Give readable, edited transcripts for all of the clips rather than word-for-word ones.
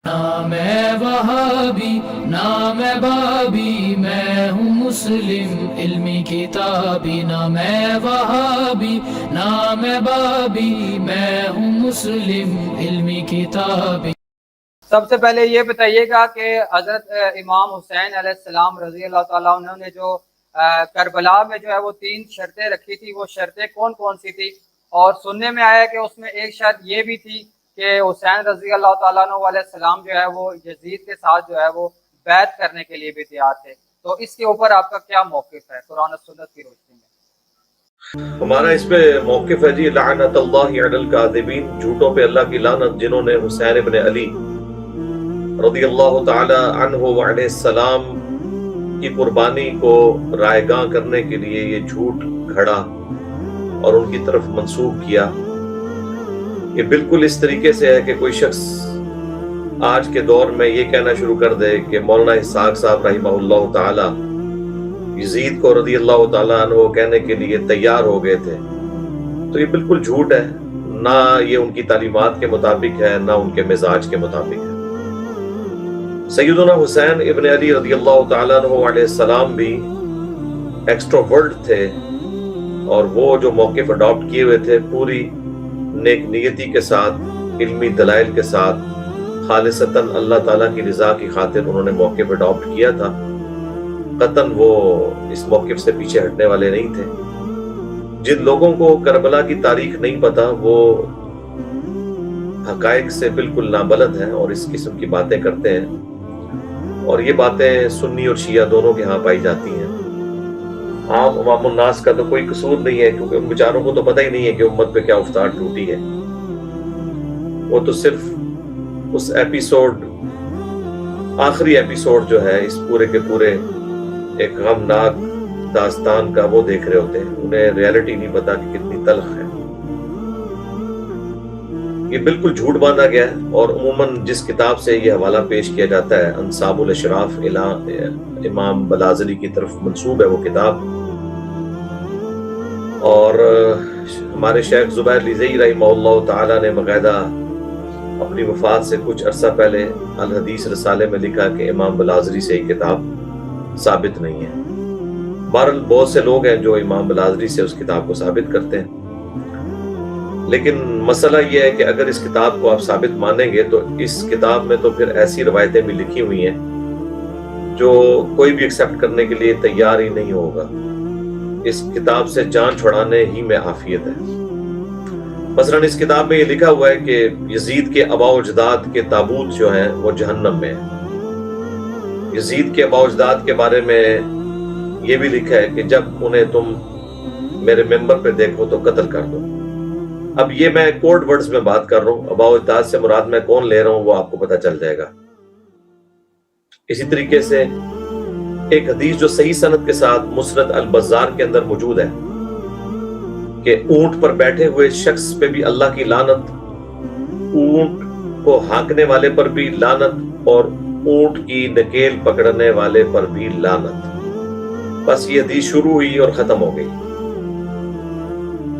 نہ میں وہابی نہ میں بابی، میں ہوں مسلم علمی کتابی، نہ میں وہابی نہ میں بابی، میں ہوں مسلم علمی کتابی۔ سب سے پہلے یہ بتائیے گا کہ حضرت امام حسین علیہ السلام رضی اللہ تعالیٰ عنہ نے جو کربلا میں جو ہے وہ 3 شرطیں رکھی تھی، وہ شرطیں کون کون سی تھی؟ اور سننے میں آیا کہ اس میں ایک شرط یہ بھی تھی کہ حسین رضی اللہ تعالیٰ عنہ علیہ السلام جو ہے وہ یزید کے ساتھ جو ہے وہ بیعت کرنے کے لیے بھی تیار تھے، تو اس کے اوپر آپ کا کیا موقف ہے قرآن و سنت کی روشنی میں؟ ہمارا اس پہ موقف ہے جی، لعنت اللہ علی الکاذبین، جھوٹوں پہ اللہ کی لعنت، جنہوں نے حسین ابن علی رضی اللہ تعالی عنہ وعلیہ السلام کی قربانی کو رائے گاں کرنے کے لیے یہ جھوٹ گھڑا اور ان کی طرف منسوب کیا۔ یہ بالکل اس طریقے سے ہے کہ کوئی شخص آج کے دور میں یہ کہنا شروع کر دے کہ مولانا اسحاق صاحب رحمہ اللہ تعالی یزید کو رضی اللہ تعالیٰ عنہ کہنے کے لیے تیار ہو گئے تھے، تو یہ بالکل جھوٹ ہے، نہ یہ ان کی تعلیمات کے مطابق ہے، نہ ان کے مزاج کے مطابق ہے۔ سیدنا حسین ابن علی رضی اللہ تعالیٰ عنہ علیہ السلام بھی ایکسٹروورٹ تھے، اور وہ جو موقف اڈاپٹ کیے ہوئے تھے پوری نیک نیتی کے ساتھ، علمی دلائل کے ساتھ، خالصتاً اللہ تعالیٰ کی رضا کی خاطر انہوں نے موقف اڈاپٹ کیا تھا۔ قطعاً وہ اس موقف سے پیچھے ہٹنے والے نہیں تھے۔ جن لوگوں کو کربلا کی تاریخ نہیں پتا وہ حقائق سے بالکل نابلد ہیں اور اس قسم کی باتیں کرتے ہیں، اور یہ باتیں سنی اور شیعہ دونوں کے ہاں پائی جاتی ہیں۔ عام عوام الناس کا تو کوئی قصور نہیں ہے، کیونکہ ان بیچاروں کو تو پتہ ہی نہیں ہے کہ امت پہ کیا افطار ٹوٹی ہے۔ وہ تو صرف اس ایپیسوڈ، آخری ایپیسوڈ جو ہے اس پورے کے پورے ایک غمناک داستان کا، وہ دیکھ رہے ہوتے ہیں، انہیں ریالٹی نہیں پتا کہ کتنی تلخ ہے۔ یہ بالکل جھوٹ باندھا گیا ہے، اور عموماً جس کتاب سے یہ حوالہ پیش کیا جاتا ہے انساب الاشراف امام بلازری کی طرف منسوب ہے وہ کتاب، اور ہمارے شیخ زبیر لیزئی رحمہ اللہ تعالی نے باقاعدہ اپنی وفات سے کچھ عرصہ پہلے الحدیث رسالے میں لکھا کہ امام بلازری سے یہ کتاب ثابت نہیں ہے۔ بہرحال بہت سے لوگ ہیں جو امام بلازری سے اس کتاب کو ثابت کرتے ہیں، لیکن مسئلہ یہ ہے کہ اگر اس کتاب کو آپ ثابت مانیں گے تو اس کتاب میں تو پھر ایسی روایتیں بھی لکھی ہوئی ہیں جو کوئی بھی ایکسیپٹ کرنے کے لیے تیار ہی نہیں ہوگا۔ اس کتاب سے جان چھڑانے ہی میں عافیت ہے۔ مثلا اس کتاب میں یہ لکھا ہوا ہے کہ یزید کے آباء و اجداد کے تابوت جو ہیں وہ جہنم میں ہیں۔ یزید کے آباء و اجداد کے بارے میں یہ بھی لکھا ہے کہ جب انہیں تم میرے ممبر پہ دیکھو تو قتل کر دو۔ اب یہ میں کوڈ ورڈز میں بات کر رہا ہوں، آباء و اجداد سے مراد میں کون لے رہا ہوں وہ آپ کو پتہ چل جائے گا۔ اسی طریقے سے ایک حدیث جو صحیح سند کے ساتھ مسند البزار کے اندر موجود ہے کہ اونٹ پر بیٹھے ہوئے شخص پہ بھی اللہ کی لعنت، اونٹ کو ہانکنے والے پر بھی لعنت، اور اونٹ کی نکیل پکڑنے والے پر بھی لعنت۔ بس یہ حدیث شروع ہوئی اور ختم ہو گئی،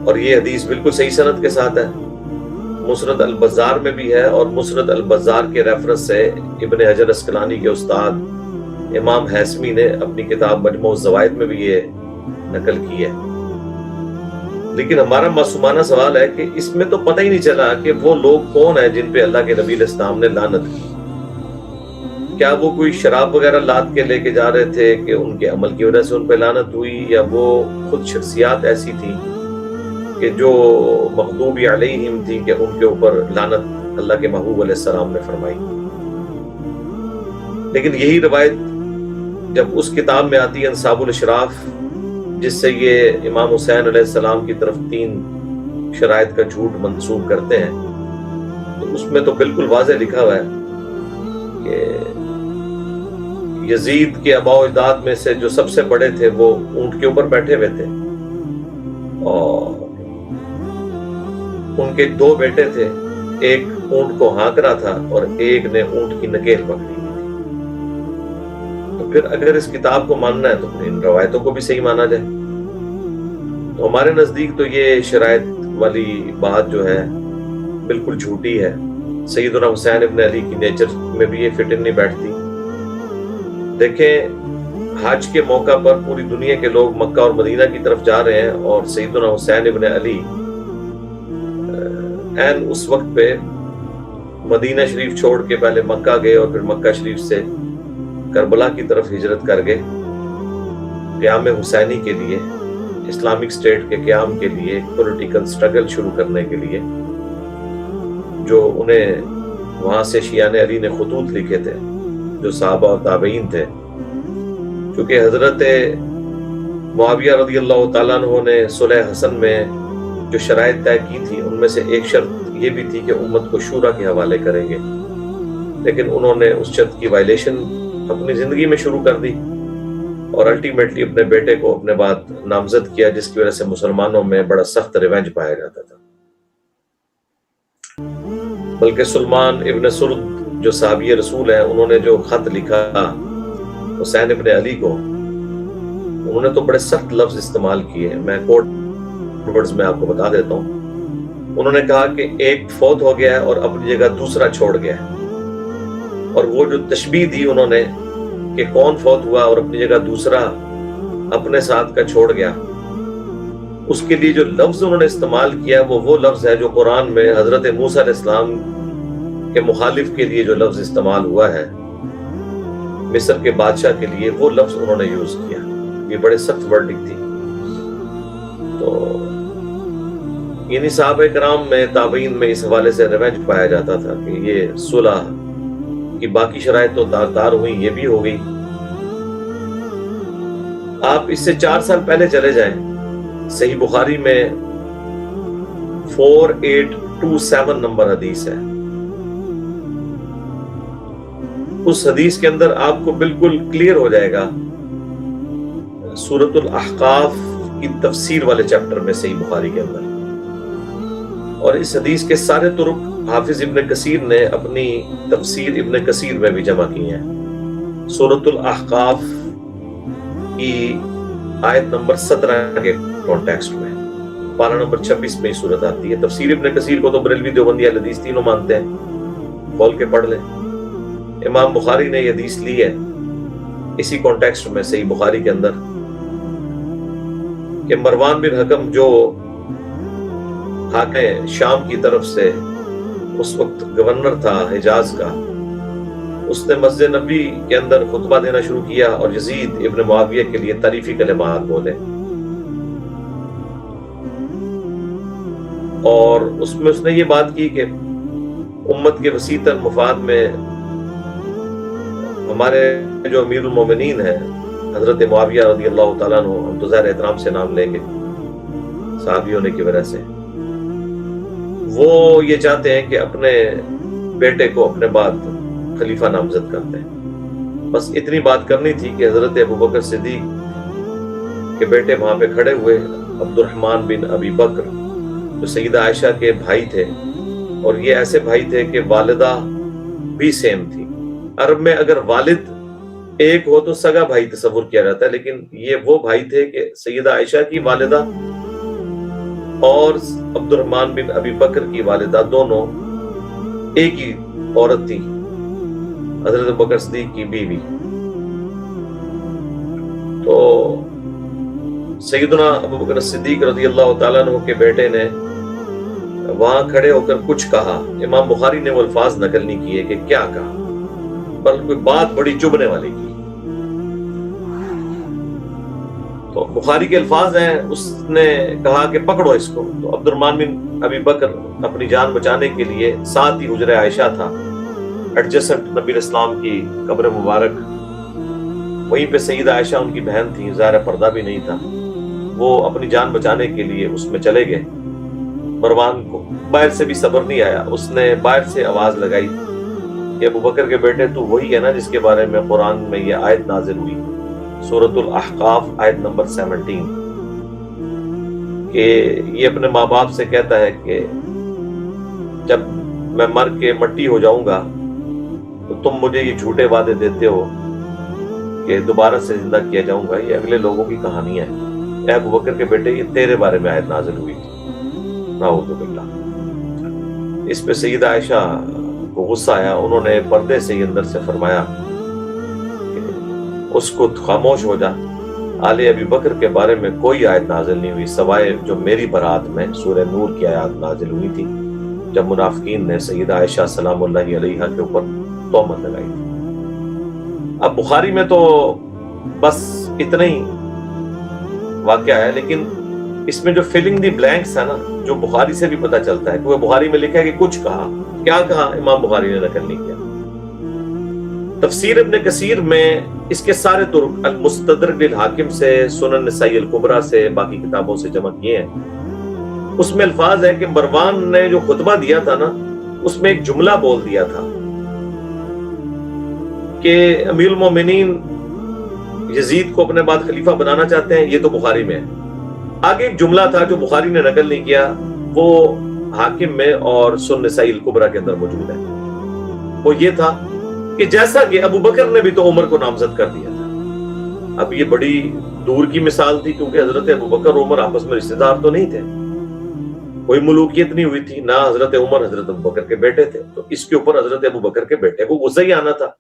اور یہ حدیث بالکل صحیح سند کے ساتھ ہے، مسند البزار میں بھی ہے، اور مسند البزار کے ریفرنس سے ابن حجر اسقلانی کے استاد امام حیثمی نے اپنی کتاب مجموع الزوائد میں بھی یہ نقل کی ہے۔ لیکن ہمارا معصومانہ سوال ہے کہ اس میں تو پتہ ہی نہیں چلا کہ وہ لوگ کون ہیں جن پہ اللہ کے نبی علیہ السلام نے لعنت کی۔ کیا وہ کوئی شراب وغیرہ لاد کے لے کے جا رہے تھے کہ ان کے عمل کی وجہ سے ان پہ لعنت ہوئی، یا وہ خود شخصیات ایسی تھیں کہ جو مغضوب علیہم تھی کہ ان کے اوپر لعنت اللہ کے محبوب علیہ السلام نے فرمائی۔ لیکن یہی روایت جب اس کتاب میں آتی ہے انصاب الاشراف، جس سے یہ امام حسین علیہ السلام کی طرف 3 شرائط کا جھوٹ منسوب کرتے ہیں، تو اس میں تو بالکل واضح لکھا ہوا ہے کہ یزید کے آباء و اجداد میں سے جو سب سے بڑے تھے وہ اونٹ کے اوپر بیٹھے ہوئے تھے، اور ان کے 2 بیٹے تھے، ایک اونٹ کو ہانک رہا تھا اور ایک نے اونٹ کی نکیل پکڑی ہوئی تھی۔ تو پھر اگر اس کتاب کو ماننا ہے تو پھر ان روایتوں کو بھی صحیح مانا جائے۔ تو ہمارے نزدیک تو یہ شرائط والی بات جو ہے بالکل جھوٹی ہے، سیدنا حسین ابن علی کی نیچر میں بھی یہ فٹ ان نہیں بیٹھتی۔ دیکھیں حج کے موقع پر پوری دنیا کے لوگ مکہ اور مدینہ کی طرف جا رہے ہیں، اور سیدنا حسین ابن علی عین اس وقت پہ مدینہ شریف چھوڑ کے پہلے مکہ گئے اور پھر مکہ شریف سے کربلا کی طرف ہجرت کر گئے، قیام حسینی کے لیے، اسلامک اسٹیٹ کے قیام کے لیے، ایک پولیٹیکل سٹرگل شروع کرنے کے لیے، جو انہیں وہاں سے شیعان علی نے خطوط لکھے تھے جو صحابہ و تابعین تھے۔ کیونکہ حضرت معاویہ رضی اللہ تعالیٰ عنہ نے صلح حسن میں جو شرائط طے کی تھی ان میں سے ایک شرط یہ بھی تھی کہ امت کو شورا کے حوالے کریں گے، لیکن انہوں نے اس شرط کی وائلیشن اپنی زندگی میں شروع کر دی اور الٹیمیٹلی اپنے بیٹے کو اپنے بعد نامزد کیا، جس کی وجہ سے مسلمانوں میں بڑا سخت ریونج پایا جاتا تھا۔ بلکہ سلمان ابن سرد جو صحابی رسول ہیں، انہوں نے جو خط لکھا حسین ابن علی کو، انہوں نے تو بڑے سخت لفظ استعمال کیے، میں کوٹ ورڈز میں آپ کو بتا دیتا ہوں۔ انہوں نے کہا کہ ایک فوت ہو گیا ہے اور اپنی جگہ دوسرا چھوڑ گیا ہے، اور وہ جو تشبیہ دی انہوں نے کہ کون فوت ہوا اور اپنی جگہ دوسرا اپنے ساتھ کا چھوڑ گیا، اس کے لیے جو لفظ انہوں نے استعمال کیا وہ لفظ ہے جو قرآن میں حضرت موسیٰ علیہ السلام کے مخالف کے لیے جو لفظ استعمال ہوا ہے مصر کے بادشاہ کے لیے، وہ لفظ انہوں نے یوز کیا۔ یہ بڑے سخت ورڈنگ تھی۔ تو یعنی صحابہ کرام میں، تابعین میں اس حوالے سے ریونج پایا جاتا تھا کہ یہ صلح کی باقی شرائط تو دار ہوئی، یہ بھی ہو گئی۔ آپ اس سے 4 سال پہلے چلے جائیں، صحیح بخاری میں 4827 نمبر حدیث ہے۔ اس حدیث کے اندر آپ کو بالکل کلیئر ہو جائے گا، سورۃ الاحقاف کی تفسیر والے چیپٹر میں صحیح بخاری کے اندر، اور اس حدیث کے سارے طرق حافظ ابن کثیر نے اپنی تفسیر ابن کثیر میں بھی جمع کی ہیں۔ سورۃ الاحقاف کی آیت نمبر 17 کے کانٹیکسٹ میں، پارہ نمبر 26 میں یہ صورت آتی ہے۔ تفسیر ابن کثیر کو تو بریلوی، دیوبندی، اہل حدیث تینوں مانتے ہیں، کھول کے پڑھ لیں۔ امام بخاری نے یہ حدیث لی ہے اسی کانٹیکسٹ میں صحیح بخاری کے اندر کہ مروان بن حکم جو حاکم شام کی طرف سے اس وقت گورنر تھا حجاز کا، اس نے مسجد نبی کے اندر خطبہ دینا شروع کیا اور یزید ابن معاویہ کے لیے تعریفی کلمات بولے، اور اس میں اس نے یہ بات کی کہ امت کے وسیع تر مفاد میں ہمارے جو امیر المومنین ہیں حضرت معاویہ رضی اللہ تعالیٰ عنہ، ہم تو ظاہر احترام سے نام لیں گے صحابی ہونے کی وجہ سے، وہ یہ چاہتے ہیں کہ اپنے بیٹے کو اپنے بعد خلیفہ نامزد کرتے ہیں۔ بس اتنی بات کرنی تھی کہ حضرت ابوبکر صدیق کے بیٹے وہاں پہ کھڑے ہوئے، عبد الرحمن بن ابی بکر، جو سیدہ عائشہ کے بھائی تھے، اور یہ ایسے بھائی تھے کہ والدہ بھی سیم تھی۔ عرب میں اگر والد ایک ہو تو سگا بھائی تصور کیا جاتا ہے، لیکن یہ وہ بھائی تھے کہ سیدہ عائشہ کی والدہ اور عبد الرحمن بن ابی بکر کی والدہ دونوں ایک ہی عورت تھی، حضرت ابوبکر صدیق کی بیوی۔ تو سیدنا ابوبکر صدیق رضی اللہ تعالیٰ عنہ کے بیٹے نے وہاں کھڑے ہو کر کچھ کہا۔ امام بخاری نے وہ الفاظ نقل نہیں کیے کہ کیا کہا، بلکہ کوئی بات بڑی چبھنے والی کی۔ تو بخاری کے الفاظ ہیں، اس نے کہا کہ پکڑو اس کو۔ تو عبد الرحمن بن ابی بکر اپنی جان بچانے کے لیے، ساتھ ہی حجرہ عائشہ تھا، ایڈجسنٹ نبی الاسلام کی قبر مبارک، وہیں پہ سیدہ عائشہ ان کی بہن تھی، ظاہر پردہ بھی نہیں تھا، وہ اپنی جان بچانے کے لیے اس میں چلے گئے۔ مروان کو باہر سے بھی صبر نہیں آیا، اس نے باہر سے آواز لگائی کہ ابو بکر کے بیٹے تو وہی ہے نا جس کے بارے میں قرآن میں یہ آیت نازل ہوئی، سورۃ الاحقاف آیت نمبر 17، کہ یہ اپنے ماں باپ سے کہتا ہے کہ جب میں مر کے مٹی ہو جاؤں گا تو تم مجھے یہ جھوٹے وعدے دیتے ہو کہ دوبارہ سے زندہ کیا جاؤں گا، یہ اگلے لوگوں کی کہانی ہے، اے ابو بکر کے بیٹے یہ تیرے بارے میں آیت نازل ہوئی تھی، نعوذ باللہ۔ اس پہ سیدہ عائشہ کو غصہ آیا، انہوں نے پردے سے ہی اندر سے فرمایا کہ اس کو خاموش ہو جا، آل ابی بکر کے بارے میں کوئی آیت نازل نہیں ہوئی سوائے جو میری برات میں سورہ نور کی آیات نازل ہوئی تھی جب منافقین نے سیدہ عائشہ سلام اللہ علیہا کے اوپر تہمت لگائی تھی۔ اب بخاری میں تو بس اتنا ہی واقعہ ہے، لیکن اس میں جو فلنگ دی بلینکس ہے نا، جو بخاری سے بھی پتہ چلتا ہے کہ وہ بخاری میں لکھا ہے کہ کچھ کہا، کیا کہا امام بخاری نے نقل نہیں کیا۔ تفسیر ابن کثیر میں اس کے سارے طرق المستدرک للحاکم سے، سنن نسائی الکبریٰ سے، باقی کتابوں سے جمع کیے ہیں۔ اس میں الفاظ ہے کہ مروان نے جو خطبہ دیا تھا نا، اس میں ایک جملہ بول دیا تھا کہ امیر المومنین یزید کو اپنے بعد خلیفہ بنانا چاہتے ہیں، یہ تو بخاری میں ہے۔ آگے ایک جملہ تھا جو بخاری نے نقل نہیں کیا، وہ حاکم میں اور سنن نسائی الکبریٰ کے اندر موجود ہے۔ وہ یہ تھا کہ جیسا کہ ابو بکر نے بھی تو عمر کو نامزد کر دیا تھا۔ اب یہ بڑی دور کی مثال تھی، کیونکہ حضرت ابو بکر اور عمر آپس میں رشتہ دار تو نہیں تھے، کوئی ملوکیت نہیں ہوئی تھی، نہ حضرت عمر حضرت ابو بکر کے بیٹے تھے، تو اس کے اوپر حضرت ابو بکر کے بیٹے کو غصہ ہی آنا تھا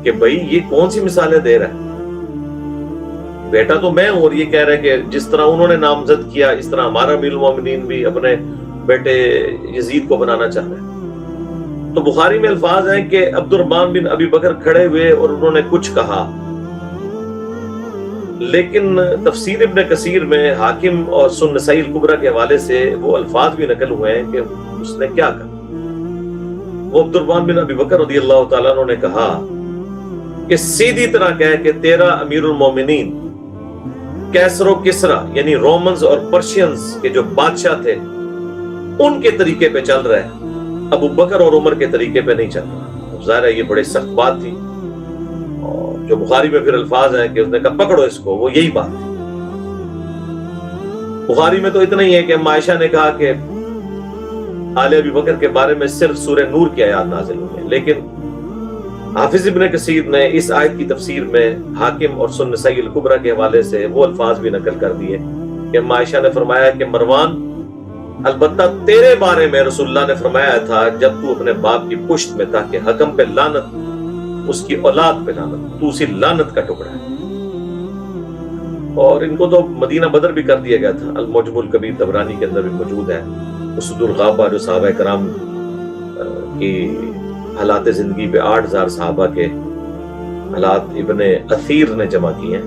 کہ بھائی یہ کون سی مثالیں دے رہا ہے، بیٹا تو میں ہوں، اور یہ کہہ رہے کہ جس طرح انہوں نے نامزد کیا اس طرح ہمارا امیر المومنین بھی اپنے بیٹے یزید کو بنانا چاہ رہے ہیں۔ تو بخاری میں الفاظ ہیں کہ عبد الرحمن بن ابی بکر کھڑے ہوئے اور انہوں نے کچھ کہا، لیکن تفسیر ابن کثیر میں حاکم اور سنن نسائی الکبریٰ کے حوالے سے وہ الفاظ بھی نقل ہوئے ہیں کہ اس نے کیا کہا۔ وہ عبد الرحمن بن ابی بکر رضی اللہ تعالیٰ عنہ نے کہا کہ سیدھی طرح کہہ کہ تیرا امیر المومنین کیسر و کسرا یعنی رومنز اور پرشینز کے جو بادشاہ تھے ان کے طریقے پہ چل رہا ہے، ابو بکر اور عمر کے طریقے پہ نہیں چل رہا۔ ظاہر ہے یہ بڑے سخت بات تھی، اور جو بخاری میں پھر الفاظ ہیں کہ اس نے کہا پکڑو اس کو، وہ یہی بات تھی۔ بخاری میں تو اتنا ہی ہے کہ عائشہ نے کہا کہ آل ابی بکر کے بارے میں صرف سورہ نور کی آیات نازل ہوئی ہیں، لیکن حافظ ابن کثیر نے اس آیت کی تفسیر میں حاکم اور سنن نسائی الکبریٰ کے حوالے سے وہ الفاظ بھی نقل کر دیے کہ عائشہ نے فرمایا کہ مروان البتہ تیرے بارے میں رسول اللہ نے فرمایا تھا جب تو اپنے باپ کی پشت میں تھا کہ حکم پہ لعنت، اس کی اولاد پہ لعنت، تو اسی لعنت کا ٹکڑا ہے۔ اور ان کو تو مدینہ بدر بھی کر دیا گیا تھا، المعجم الکبیر طبرانی کے اندر بھی موجود ہے۔ اسد الغابہ جو صحابہ کرام کی حالات زندگی پہ 8000 صحابہ کے حالات ابن اثیر نے جمع کیے ہیں،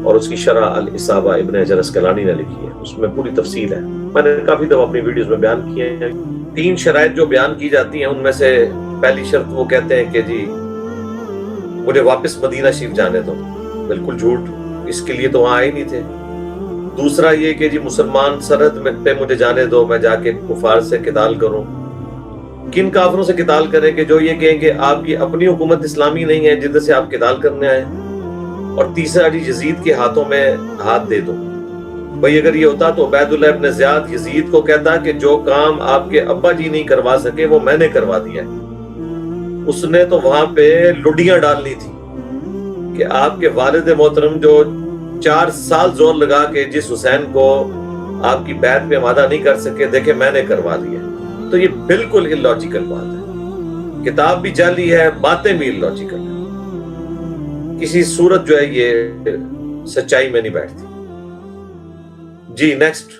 اور اس کی شرح الاصابہ ابن حجر اسقلانی نے لکھی ہے، اس میں پوری تفصیل ہے۔ میں نے کافی دفعہ اپنی ویڈیوز میں بیان کیے ہیں۔ 3 شرائط جو بیان کی جاتی ہیں ان میں سے پہلی شرط وہ کہتے ہیں کہ جی مجھے واپس مدینہ شریف جانے دو، بالکل جھوٹ، اس کے لیے تو وہاں آئے نہیں تھے۔ دوسرا یہ کہ جی مسلمان سرحد پہ مجھے جانے دو، میں جا کے کفار سے قتال کروں۔ کن کافروں سے قتال کریں کہ جو یہ کہیں کہ آپ کی اپنی حکومت اسلامی نہیں ہے جدھر سے آپ قتال کرنے آئے، اور تیسرا جی یزید کے ہاتھوں میں ہاتھ دے دو۔ بھئی اگر یہ ہوتا تو عبید اللہ ابن زیاد یزید کو کہتا کہ جو کام آپ کے ابا جی نہیں کروا سکے وہ میں نے کروا دیا ہے۔ اس نے تو وہاں پہ لڈیاں ڈالنی تھی کہ آپ کے والد محترم جو 4 سال زور لگا کے جس حسین کو آپ کی بیعت پہ آمادہ نہیں کر سکے، دیکھیں میں نے کروا دیا۔ تو یہ بالکل اللاجیکل بات ہے، کتاب بھی جعلی ہے، باتیں بھی اللاجیکل ہیں، کسی صورت جو ہے یہ سچائی میں نہیں بیٹھتی۔ جی نیکسٹ۔